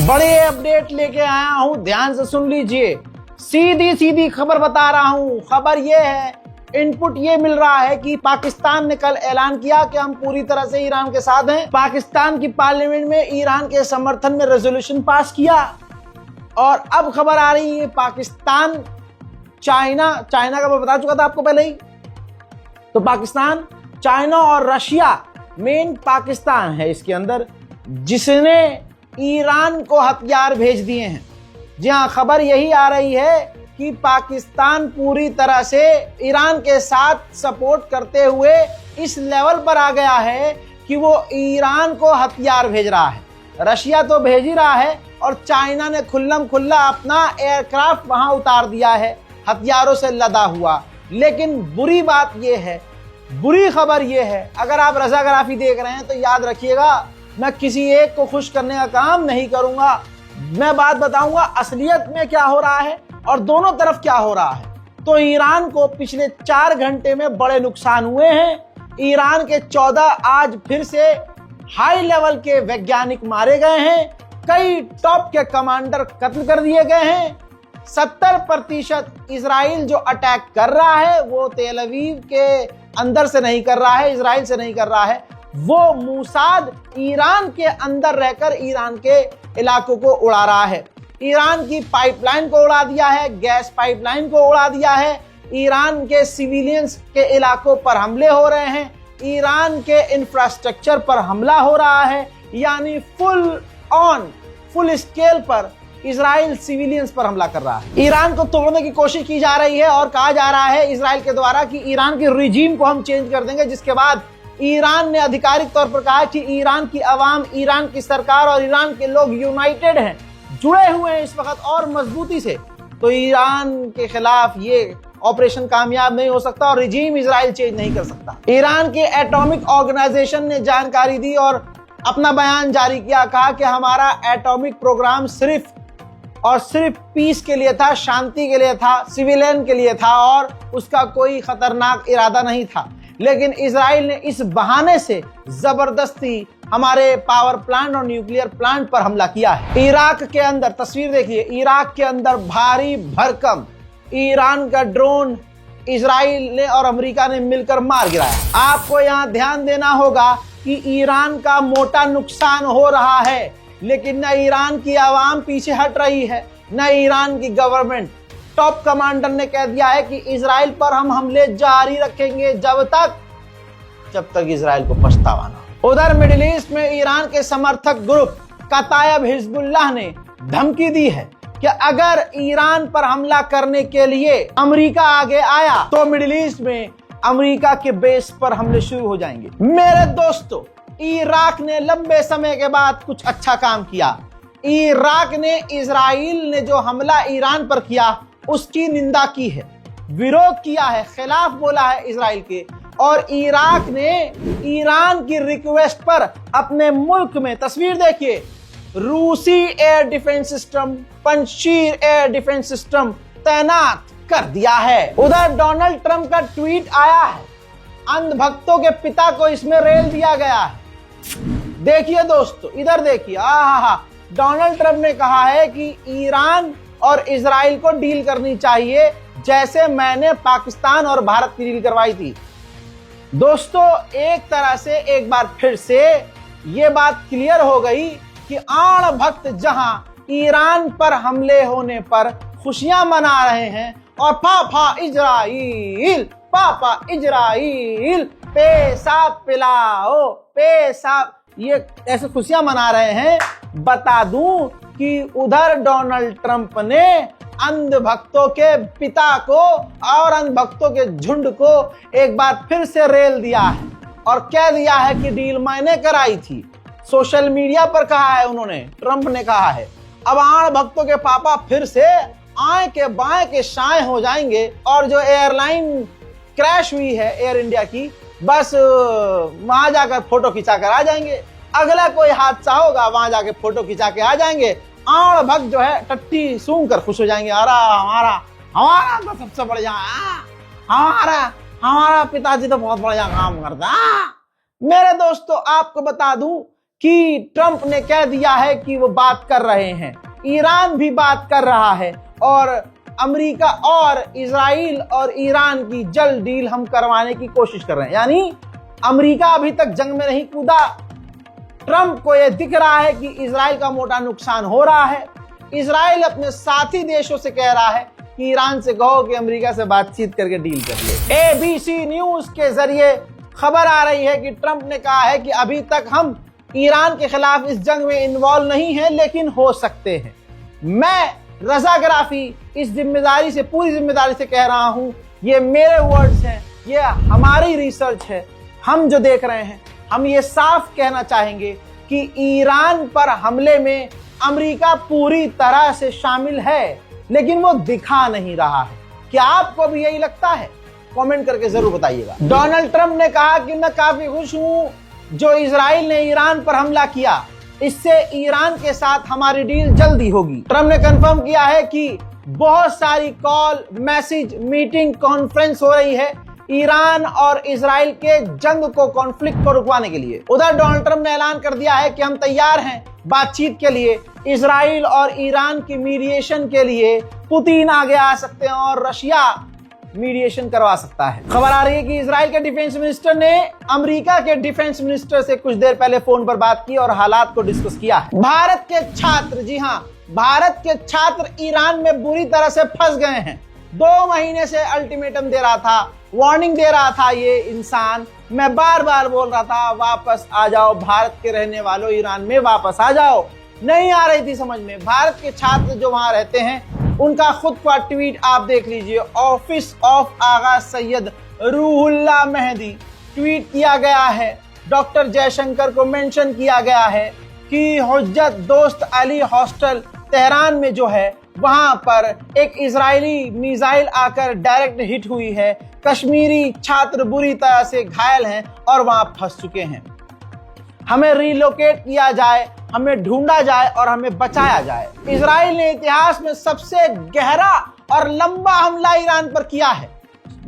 बड़े अपडेट लेके आया हूं, ध्यान से सुन लीजिए। सीधी सीधी खबर बता रहा हूं। खबर ये है, इनपुट ये मिल रहा है कि पाकिस्तान ने कल ऐलान किया कि हम पूरी तरह से ईरान के साथ हैं। पाकिस्तान की पार्लियामेंट में ईरान के समर्थन में रेजोल्यूशन पास किया और अब खबर आ रही है पाकिस्तान चाइना का मैं बता चुका था आपको पहले ही। तो पाकिस्तान, चाइना और रशिया, मेन पाकिस्तान है इसके अंदर, जिसने ईरान को हथियार भेज दिए हैं। जी हाँ, खबर यही आ रही है कि पाकिस्तान पूरी तरह से ईरान के साथ सपोर्ट करते हुए इस लेवल पर आ गया है कि वो ईरान को हथियार भेज रहा है। रशिया तो भेज ही रहा है और चाइना ने खुल्लम खुल्ला अपना एयरक्राफ्ट वहां उतार दिया है हथियारों से लदा हुआ। लेकिन बुरी बात यह है, बुरी खबर यह है, अगर आप रजाग्राफी देख रहे हैं तो याद रखिएगा, मैं किसी एक को खुश करने का काम नहीं करूंगा। मैं बात बताऊंगा असलियत में क्या हो रहा है और दोनों तरफ क्या हो रहा है। तो ईरान को पिछले 4 घंटे में बड़े नुकसान हुए हैं। ईरान के 14 आज फिर से हाई लेवल के वैज्ञानिक मारे गए हैं। कई टॉप के कमांडर कत्ल कर दिए गए हैं। 70% इजराइल जो अटैक कर रहा है वो तेल अवीव के अंदर से नहीं कर रहा है, इजराइल से नहीं कर रहा है, वो मूसाद ईरान के अंदर रहकर ईरान के इलाकों को उड़ा रहा है। ईरान की पाइपलाइन को उड़ा दिया है, गैस पाइपलाइन को उड़ा दिया है। ईरान के सिविलियंस के इलाकों पर हमले हो रहे हैं। ईरान के इंफ्रास्ट्रक्चर पर हमला हो रहा है। यानी फुल स्केल पर इजराइल सिविलियंस पर हमला कर रहा है। ईरान को तोड़ने की कोशिश की जा रही है और कहा जा रहा है इजराइल के द्वारा कि ईरान के रिजीम को हम चेंज कर देंगे, जिसके बाद ईरान ने आधिकारिक तौर पर कहा कि ईरान की आवाम, ईरान की सरकार और ईरान के लोग यूनाइटेड हैं, जुड़े हुए हैं इस वक्त और मजबूती से। तो ईरान के खिलाफ ये ऑपरेशन कामयाब नहीं हो सकता और रिजीम इजराइल चेंज नहीं कर सकता। ईरान के एटॉमिक ऑर्गेनाइजेशन ने जानकारी दी और अपना बयान जारी किया, कहा कि हमारा एटॉमिक प्रोग्राम सिर्फ और सिर्फ पीस के लिए था, शांति के लिए था, सिविलियन के लिए था और उसका कोई खतरनाक इरादा नहीं था। लेकिन इजराइल ने इस बहाने से जबरदस्ती हमारे पावर प्लांट और न्यूक्लियर प्लांट पर हमला किया है। इराक के अंदर तस्वीर देखिए, इराक के अंदर भारी भरकम ईरान का ड्रोन इजराइल ने और अमेरिका ने मिलकर मार गिराया। आपको यहां ध्यान देना होगा कि ईरान का मोटा नुकसान हो रहा है, लेकिन न ईरान की आवाम पीछे हट रही है, न ईरान की गवर्नमेंट। टॉप कमांडर ने कह दिया है कि इजराइल पर हम हमले जारी रखेंगे जब तक इजराइल को पछतावा ना हो। उधर मिडिल ईस्ट में ईरान के समर्थक ग्रुप कतायब हिजबुल्लाह ने धमकी दी है कि अगर ईरान पर हमला करने के लिए अमेरिका आगे आया तो मिडिल ईस्ट में अमेरिका के बेस पर हमले शुरू हो जाएंगे। मेरे दोस्तों, इराक ने लंबे समय के बाद कुछ अच्छा काम किया। इराक ने, इजराइल ने जो हमला ईरान पर किया उसकी निंदा की है, विरोध किया है, खिलाफ बोला है इजराइल के। और इराक ने ईरान की रिक्वेस्ट पर अपने मुल्क में, तस्वीर देखिए, रूसी air defence system, Panjshir air defence system तैनात कर दिया है। उधर डोनाल्ड ट्रंप का ट्वीट आया है, अंधभक्तों के पिता को इसमें रेल दिया गया है। देखिए दोस्तों, इधर देखिए, डोनाल्ड ट्रंप ने कहा है कि ईरान और इजराइल को डील करनी चाहिए जैसे मैंने पाकिस्तान और भारत की डील करवाई थी। दोस्तों, एक तरह से एक बार फिर से यह बात क्लियर हो गई कि आण भक्त जहां ईरान पर हमले होने पर खुशियां मना रहे हैं और पापा इजराइल पेशाब पिलाओ, पेशाब, ये ऐसे खुशियां मना रहे हैं। बता दूं कि उधर डोनाल्ड ट्रंप ने अंधभक्तों के पिता को और अंधभक्तों के झुंड को एक बार फिर से रेल दिया है और कह दिया है कि डील मैंने कराई थी। सोशल मीडिया पर कहा है उन्होंने, ट्रंप ने कहा है। अब आण भक्तों के पापा फिर से आए के बाएं के शाएं हो जाएंगे और जो एयरलाइन क्रैश हुई है एयर इंडिया की, बस वहां जाकर फोटो खिंचा कर आ जाएंगे। अगला कोई हादसा होगा, वहां जाके फोटो खिंचा के आ जाएंगे। आण भक्त जो है टट्टी सूंघ कर खुश हो जाएंगे, हमारा तो सबसे बढ़िया, हमारा पिताजी तो बहुत बढ़िया काम करता है। मेरे दोस्तों, आपको बता दूं कि ट्रंप ने कह दिया है कि वो बात कर रहे हैं, ईरान भी बात कर रहा है और अमेरिका और इजराइल और ईरान की जल्द डील हम करवाने की कोशिश कर रहे हैं। यानी अमेरिका अभी तक जंग में नहीं कूदा, ट्रंप को यह दिख रहा है कि इजराइल का मोटा नुकसान हो रहा है। इजराइल अपने साथी देशों से कह रहा है कि ईरान से कहो कि अमेरिका से बातचीत करके डील कर ले। एबीसी न्यूज के जरिए खबर आ रही है कि ट्रंप ने कहा है कि अभी तक हम ईरान के खिलाफ इस जंग में इन्वॉल्व नहीं है, लेकिन हो सकते हैं। मैं रजा गराफी इस जिम्मेदारी से, पूरी जिम्मेदारी से कह रहा हूं, ये मेरे वर्ड्स हैं, ये हमारी रिसर्च है। हम जो देख रहे हैं, हम ये साफ कहना चाहेंगे कि ईरान पर हमले में अमेरिका पूरी तरह से शामिल है, लेकिन वो दिखा नहीं रहा है। क्या आपको भी यही लगता है? कमेंट करके जरूर बताइएगा। डोनाल्ड ट्रंप ने कहा कि मैं काफी खुश हूं जो इजराइल ने ईरान पर हमला किया, इससे ईरान के साथ हमारी डील जल्दी होगी। ट्रंप ने कंफर्म किया है कि बहुत सारी कॉल, मैसेज, मीटिंग, कॉन्फ्रेंस हो रही है ईरान और इजराइल के जंग को, कॉन्फ्लिक्ट को रुकवाने के लिए। उधर डोनाल्ड ट्रंप ने ऐलान कर दिया है कि हम तैयार हैं बातचीत के लिए, इजराइल और ईरान की मीडिएशन के लिए पुतिन आगे आ सकते हैं और रशिया मीडिएशन करवा सकता है। खबर आ रही है कि इजराइल के डिफेंस मिनिस्टर ने अमेरिका के डिफेंस मिनिस्टर से कुछ देर पहले फोन पर बात की और हालात को डिस्कस किया है। भारत के छात्र, जी हां, भारत के छात्र ईरान में बुरी तरह से फंस गए हैं। 2 महीने से अल्टीमेटम दे रहा था, वार्निंग दे रहा था ये इंसान। मैं बार बार बोल रहा था वापस आ जाओ, भारत के रहने वालों, ईरान में वापस आ जाओ। नहीं आ रही थी समझ में। भारत के छात्र जो वहां रहते हैं, उनका खुद का ट्वीट आप देख लीजिए। Office of Agha Syed Ruhullah Mehdi tweet किया गया है। डॉक्टर जयशंकर को मेंशन किया गया है कि हुज्जत दोस्त अली हॉस्टल तेहरान में जो है, वहां पर एक इजरायली मिसाइल आकर डायरेक्ट हिट हुई है। कश्मीरी छात्र बुरी तरह से घायल हैं और वहां फंस चुके हैं। हमें रिलोकेट किया जाए, हमें ढूंढा जाए और हमें बचाया जाए। इजराइल ने इतिहास में सबसे गहरा और लंबा हमला ईरान पर किया है।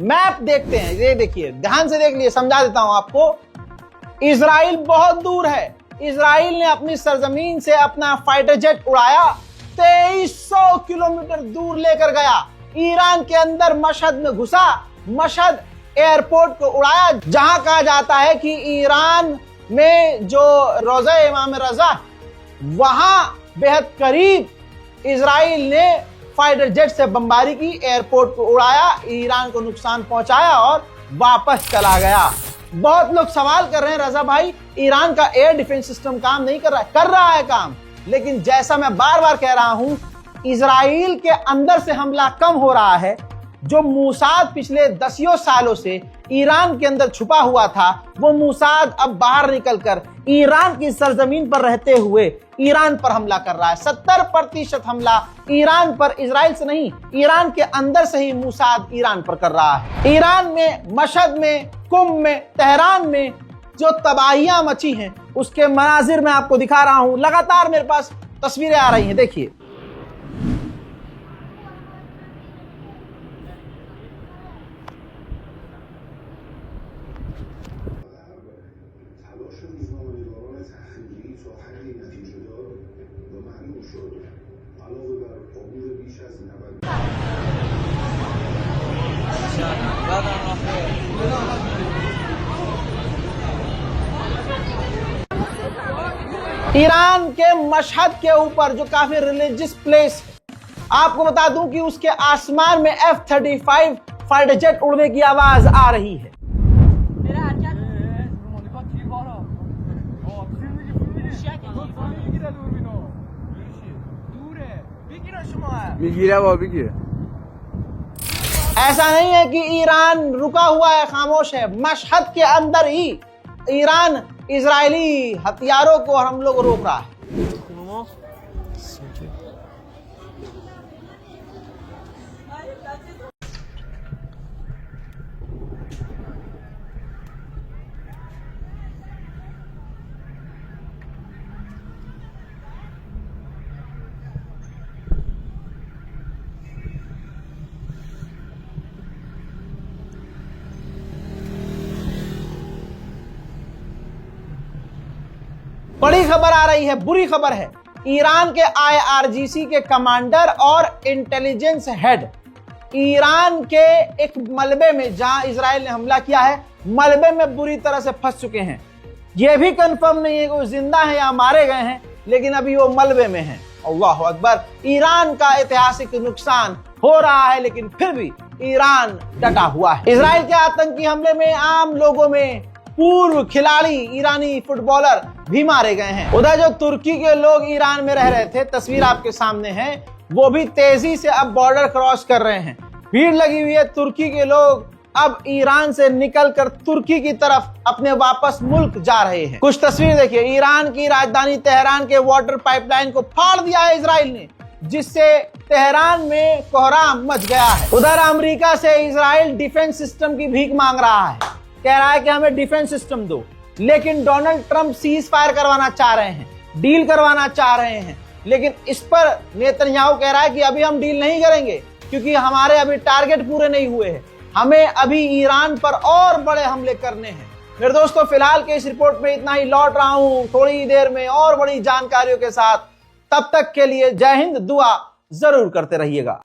मैप देखते हैं, ये देखिए, ध्यान से देख लिए, समझा देता हूं आपको। इजराइल बहुत दूर है। इजराइल ने अपनी सरजमीन से अपना फाइटर जेट उड़ाया, 2300 किलोमीटर दूर लेकर गया, ईरान के अंदर मशहद में घुसा, मशहद एयरपोर्ट को उड़ाया, जहां कहा जाता है कि ईरान में जो रोजा इमाम रजा, वहां बेहद करीब इजराइल ने फाइटर जेट से बमबारी की, एयरपोर्ट को उड़ाया, ईरान को नुकसान पहुंचाया और वापस चला गया। बहुत लोग सवाल कर रहे हैं, रजा भाई, ईरान का एयर डिफेंस सिस्टम काम नहीं कर रहा है। कर रहा है काम, लेकिन जैसा मैं बार बार कह रहा हूं, इजराइल के अंदर से हमला कम हो रहा है। जो मूसाद पिछले 10 सालों से ईरान के अंदर छुपा हुआ था, वो मूसाद अब बाहर निकलकर ईरान की सरजमीन पर रहते हुए ईरान पर हमला कर रहा है। 70% हमला ईरान पर, इजराइल से नहीं, ईरान के अंदर से ही मूसाद ईरान पर कर रहा है। ईरान में, मशहद में, कुम में, तेहरान में जो तबाहियां मची हैं, उसके मनाजिर मैं आपको दिखा रहा हूं। लगातार मेरे पास तस्वीरें आ रही हैं, देखिए। ईरान के मशहद के ऊपर जो काफी रिलीजियस प्लेस है, आपको बता दूं कि उसके आसमान में F-35 फाइटर जेट उड़ने की आवाज आ रही है। ऐसा नहीं है कि ईरान रुका हुआ है, खामोश है। मशहद के अंदर ही ईरान इजरायली हथियारों को और हमलों को रोक रहा है। बड़ी खबर आ रही है, बुरी खबर है। ईरान के IRGC के कमांडर और इंटेलिजेंस हेड ईरान के एक मलबे में, जहां इजराइल ने हमला किया है, मलबे में बुरी तरह से फंस चुके हैं। यह भी कंफर्म नहीं है कि वो जिंदा है या मारे गए हैं, लेकिन अभी वो मलबे में हैं। अल्लाह अकबर। ईरान का ऐतिहासिक नुकसान हो रहा है, लेकिन फिर भी ईरान डटा हुआ है। इजराइल के आतंकी हमले में आम लोगों में पूर्व खिलाड़ी ईरानी फुटबॉलर भी मारे गए हैं। उधर जो तुर्की के लोग ईरान में रह रहे थे, तस्वीर आपके सामने है, वो भी तेजी से अब बॉर्डर क्रॉस कर रहे हैं। भीड़ लगी हुई है। तुर्की के लोग अब ईरान से निकलकर तुर्की की तरफ अपने वापस मुल्क जा रहे हैं। कुछ तस्वीर देखिए। ईरान की राजधानी तेहरान के वाटर पाइपलाइन को फाड़ दिया है इजराइल ने, जिससे तेहरान में कोहराम मच गया है। उधर अमेरिका से इजराइल डिफेंस सिस्टम की भीख मांग रहा है, कह रहा है कि हमें डिफेंस सिस्टम दो। लेकिन डोनाल्ड ट्रंप सीज फायर करवाना चाह रहे हैं, डील करवाना चाह रहे हैं, लेकिन इस पर नेतन्याहू कह रहा है कि अभी हम डील नहीं करेंगे, क्योंकि हमारे अभी टारगेट पूरे नहीं हुए हैं, हमें अभी ईरान पर और बड़े हमले करने हैं। मेरे दोस्तों, फिलहाल के इस रिपोर्ट में इतना ही। लौट रहा हूं थोड़ी देर में और बड़ी जानकारियों के साथ। तब तक के लिए जय हिंद। दुआ जरूर करते रहिएगा।